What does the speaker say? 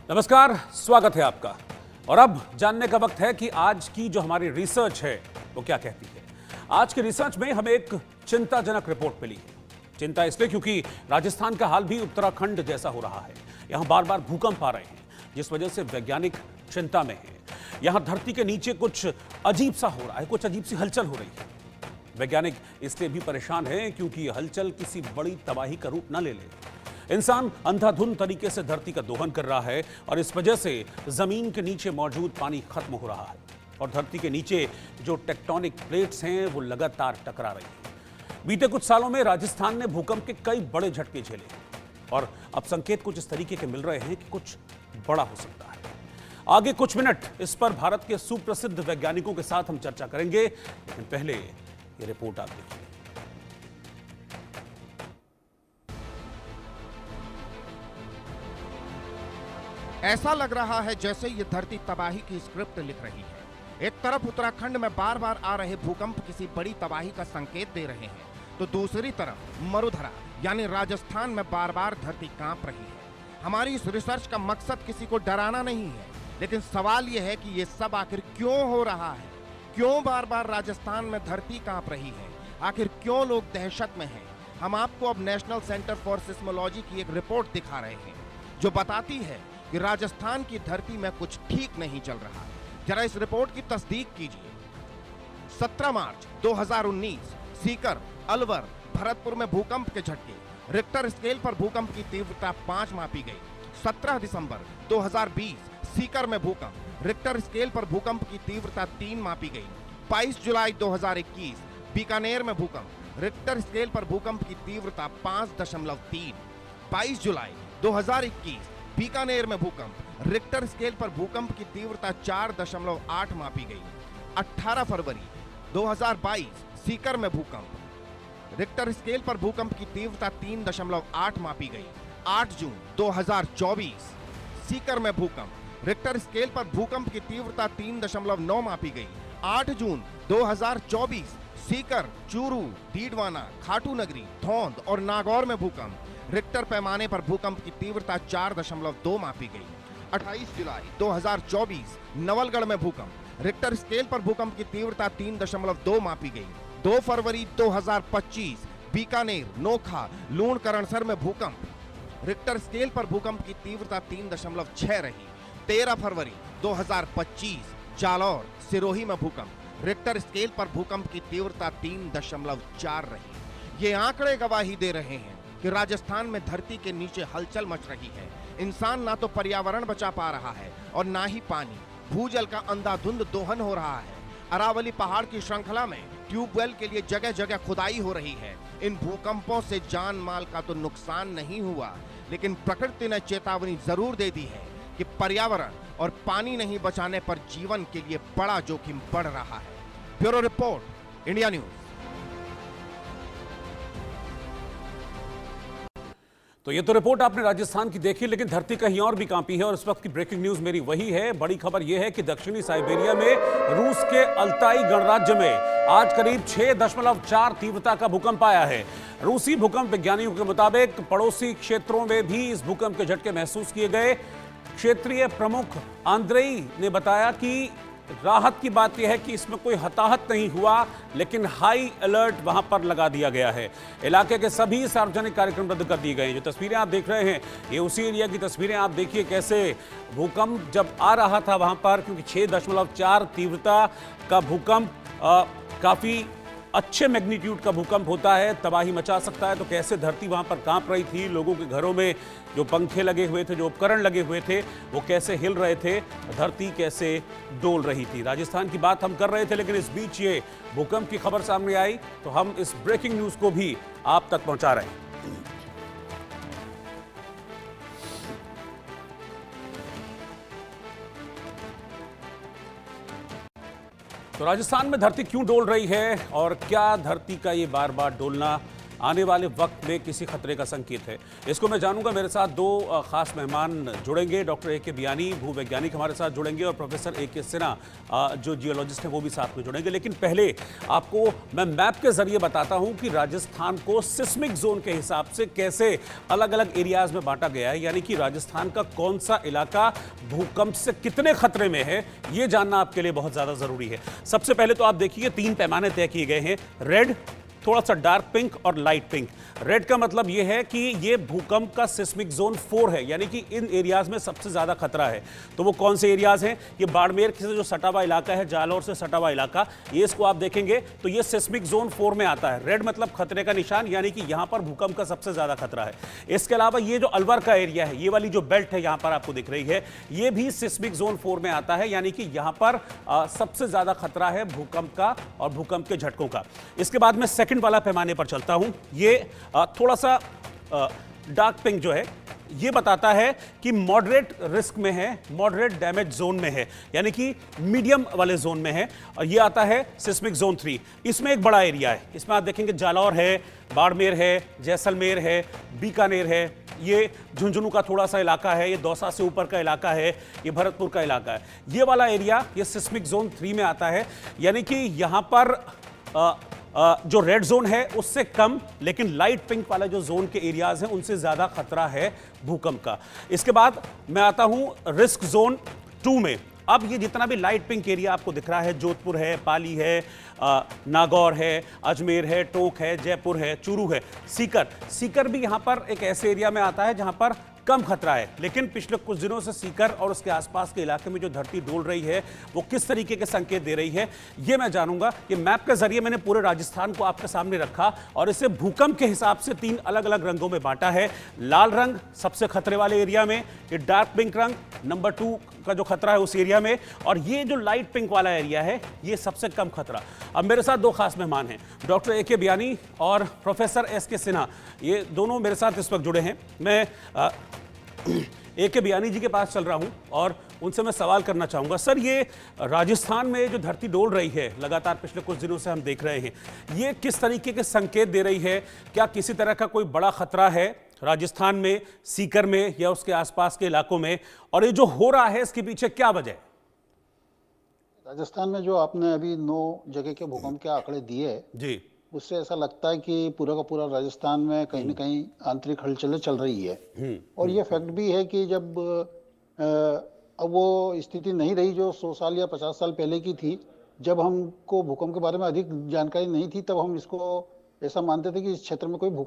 नमस्कार, स्वागत है आपका। और अब जानने का वक्त है कि आज की जो हमारी रिसर्च है वो क्या कहती है। आज की रिसर्च में हमें एक चिंताजनक रिपोर्ट मिली है। चिंता इसलिए क्योंकि राजस्थान का हाल भी उत्तराखंड जैसा हो रहा है। यहां बार बार भूकंप आ रहे हैं, जिस वजह से वैज्ञानिक चिंता में हैं। यहां धरती के नीचे कुछ अजीब सा हो रहा है, कुछ अजीब सी हलचल हो रही है। वैज्ञानिक इसलिए भी परेशान हैं क्योंकि यह हलचल किसी बड़ी तबाही का रूप न ले ले। इंसान अंधाधुंध तरीके से धरती का दोहन कर रहा है और इस वजह से जमीन के नीचे मौजूद पानी खत्म हो रहा है और धरती के नीचे जो टेक्टोनिक प्लेट्स हैं वो लगातार टकरा रही हैं। बीते कुछ सालों में राजस्थान ने भूकंप के कई बड़े झटके झेले और अब संकेत कुछ इस तरीके के मिल रहे हैं कि कुछ बड़ा हो सकता है। आगे कुछ मिनट इस पर भारत के सुप्रसिद्ध वैज्ञानिकों के साथ हम चर्चा करेंगे, लेकिन पहले ये रिपोर्ट आप देखिए। ऐसा लग रहा है जैसे ये धरती तबाही की स्क्रिप्ट लिख रही है। एक तरफ उत्तराखंड में बार बार आ रहे भूकंप किसी बड़ी तबाही का संकेत दे रहे हैं, तो दूसरी तरफ मरुधरा यानी राजस्थान में बार बार धरती कांप रही है। हमारी इस रिसर्च का मकसद किसी को डराना नहीं है, लेकिन सवाल यह है कि ये सब आखिर क्यों हो रहा है। क्यों बार बार राजस्थान में धरती कांप रही है, आखिर क्यों लोग दहशत में हैं। हम आपको अब नेशनल सेंटर फॉर सिस्मोलॉजी की एक रिपोर्ट दिखा रहे हैं जो बताती है कि राजस्थान की धरती में कुछ ठीक नहीं चल रहा। जरा इस रिपोर्ट की तस्दीक कीजिए। 17 मार्च 2019 सीकर, अलवर, भरतपुर में भूकंप के झटके। रिक्टर स्केल पर भूकंप की तीव्रता 5 मापी गई। 17 दिसंबर 2020 सीकर में भूकंप। रिक्टर स्केल पर भूकंप की तीव्रता 3 मापी गई। 22 जुलाई 2021 बीकानेर में भूकंप। रिक्टर स्केल पर भूकंप की तीव्रता 5.3। 22 जुलाई 2021 बीकानेर में भूकंप। रिक्टर स्केल पर भूकंप की तीव्रता 4.8 मापी गई। 18 फरवरी 2022 सीकर में भूकंप। रिक्टर स्केल पर भूकंप की तीव्रता 3.8 मापी गई। 8 जून 2024 सीकर में भूकंप। रिक्टर स्केल पर भूकंप की तीव्रता 3.9 मापी गई। 8 जून 2024 सीकर, चूरू, डीडवाना, खाटू नगरी, धौंध और नागौर में भूकंप। रिक्टर पैमाने पर भूकंप की तीव्रता 4.2 मापी गई। 28 जुलाई 2024 नवलगढ़ में भूकंप। रिक्टर स्केल पर भूकंप की तीव्रता 3.2 मापी गई। 2 फरवरी 2025 बीकानेर, नोखा, लूणकरणसर में भूकंप। रिक्टर स्केल पर भूकंप की तीव्रता 3.6 रही। 13 फरवरी 2025 जालौर, सिरोही में भूकंप। रिक्टर स्केल पर भूकंप की तीव्रता 3.4 रही। ये आंकड़े गवाही दे रहे हैं कि राजस्थान में धरती के नीचे हलचल मच रही है। इंसान ना तो पर्यावरण बचा पा रहा है और ना ही पानी। भूजल का अंधाधुंध दोहन हो रहा है। अरावली पहाड़ की श्रृंखला में ट्यूबवेल के लिए जगह जगह खुदाई हो रही है। इन भूकंपों से जान माल का तो नुकसान नहीं हुआ, लेकिन प्रकृति ने चेतावनी जरूर दे दी है कि पर्यावरण और पानी नहीं बचाने पर जीवन के लिए बड़ा जोखिम बढ़ रहा है। Bureau report, India news. तो ये तो रिपोर्ट आपने राजस्थान की देखी, लेकिन धरती कहीं और भी कांपी है और इस वक्त की ब्रेकिंग न्यूज मेरी वही है। बड़ी खबर यह है कि दक्षिणी साइबेरिया में रूस के अल्ताई गणराज्य में आज करीब 6.4 तीव्रता का भूकंप आया है। रूसी भूकंप वैज्ञानिकों के मुताबिक पड़ोसी क्षेत्रों में भी इस भूकंप के झटके महसूस किए गए। क्षेत्रीय प्रमुख आंद्रेई ने बताया कि राहत की बात यह है कि इसमें कोई हताहत नहीं हुआ, लेकिन हाई अलर्ट वहां पर लगा दिया गया है। इलाके के सभी सार्वजनिक कार्यक्रम रद्द कर दिए गए हैं। जो तस्वीरें आप देख रहे हैं ये उसी एरिया की तस्वीरें। आप देखिए कैसे भूकंप जब आ रहा था वहां पर, क्योंकि 6.4 तीव्रता का भूकंप काफी अच्छे मैग्नीट्यूड का भूकंप होता है, तबाही मचा सकता है। तो कैसे धरती वहां पर कांप रही थी, लोगों के घरों में जो पंखे लगे हुए थे, जो उपकरण लगे हुए थे, वो कैसे हिल रहे थे, धरती कैसे डोल रही थी। राजस्थान की बात हम कर रहे थे, लेकिन इस बीच ये भूकंप की खबर सामने आई तो हम इस ब्रेकिंग न्यूज को भी आप तक पहुंचा रहे हैं। तो राजस्थान में धरती क्यों डोल रही है और क्या धरती का ये बार बार डोलना आने वाले वक्त में किसी खतरे का संकेत है? इसको मैं जानूंगा। मेरे साथ दो खास मेहमान जुड़ेंगे। डॉक्टर ए के बियानी, भूवैज्ञानिक हमारे साथ जुड़ेंगे, और प्रोफेसर ए के सिन्हा जो जियोलॉजिस्ट हैं वो भी साथ में जुड़ेंगे। लेकिन पहले आपको मैं मैप के जरिए बताता हूं कि राजस्थान को सिस्मिक जोन के हिसाब से कैसे अलग अलग एरियाज में बांटा गया है, यानी कि राजस्थान का कौन सा इलाका भूकंप से कितने खतरे में है, यह जानना आपके लिए बहुत ज्यादा जरूरी है। सबसे पहले तो आप देखिए 3 पैमाने तय किए गए हैं, रेड, थोड़ा सा डार्क पिंक और लाइट पिंक। रेड का मतलब यह है कि यह भूकंप का सिस्मिक जोन 4 है, यानी कि इन एरियाज में सबसे ज्यादा खतरा है। तो वो कौन से एरियाज हैं? ये बाड़मेर से जो सटा हुआ इलाका है, जालौर से सटा हुआ इलाका, ये इसको आप देखेंगे तो ये सिस्मिक जोन 4 में आता है। रेड मतलब खतरे का निशान, यानी कि यहां पर भूकंप का सबसे ज्यादा खतरा है। इसके अलावा ये जो अलवर का एरिया है, ये वाली जो बेल्ट है यहां पर आपको दिख रही है, ये भी सिस्मिक जोन 4 में आता है, यानी कि यहां पर सबसे ज्यादा खतरा है भूकंप का और भूकंप के झटकों का। इसके बाद मैं सेकंड वाला पैमाने पर चलता हूं। ये थोड़ा सा डार्क पिंक जो है, ये बताता है कि मॉडरेट रिस्क में है, मॉडरेट डैमेज जोन में है, यानी कि मीडियम वाले जोन में है, और ये आता है सिस्मिक जोन 3। इसमें एक बड़ा एरिया है, इसमें आप देखेंगे जालौर है, बाड़मेर है, जैसलमेर है, बीकानेर है, ये झुंझुनू का थोड़ा सा इलाका है, ये दौसा से ऊपर का इलाका है, ये भरतपुर का इलाका है। ये वाला एरिया ये सिस्मिक जोन 3 में आता है, यानी कि यहां पर जो रेड जोन है उससे कम, लेकिन लाइट पिंक वाला जो जोन के एरियाज हैं उनसे ज्यादा खतरा है भूकंप का। इसके बाद मैं आता हूं रिस्क जोन 2 में। अब ये जितना भी लाइट पिंक एरिया आपको दिख रहा है, जोधपुर है, पाली है, नागौर है, अजमेर है, टोंक है, जयपुर है, चूरू है, सीकर भी यहां पर एक ऐसे एरिया में आता है जहां पर कम खतरा है। लेकिन पिछले कुछ दिनों से सीकर और उसके आसपास के इलाके में जो धरती डोल रही है वो किस तरीके के संकेत दे रही है, ये मैं जानूंगा। ये मैप के जरिए मैंने पूरे राजस्थान को आपके सामने रखा और इसे भूकंप के हिसाब से 3 अलग अलग रंगों में बांटा है। लाल रंग सबसे खतरे वाले एरिया में, ये डार्क पिंक रंग नंबर 2 का जो खतरा है उस एरिया में, और ये जो लाइट पिंक वाला एरिया है ये सबसे कम खतरा। अब मेरे साथ 2 खास मेहमान हैं, डॉक्टर ए के बियानी और प्रोफेसर एस के सिन्हा, ये दोनों मेरे साथ इस वक्त जुड़े हैं। मैं ए के बियानी जी के पास चल रहा हूं और उनसे मैं सवाल करना चाहूंगा। सर, ये राजस्थान में जो धरती डोल रही है लगातार पिछले कुछ दिनों से हम देख रहे हैं, ये किस तरीके के संकेत दे रही है? क्या किसी तरह का कोई बड़ा खतरा है राजस्थान में, सीकर में या उसके आसपास के इलाकों में? और ये जो हो रहा है इसके पीछे क्या वजह है? राजस्थान में जो आपने अभी 9 जगह के भूकंप के आंकड़े दिए जी, उससे ऐसा लगता है कि पूरा का पूरा राजस्थान में कहीं न कहीं आंतरिक हलचलें चल रही है। और ये फैक्ट भी है कि जब अब वो स्थिति नहीं रही जो 100 साल या 50 साल पहले की थी, जब हमको भूकंप के बारे में अधिक जानकारी नहीं थी, तब हम इसको ऐसा मानते थे कि इस क्षेत्र में कोई भूकंप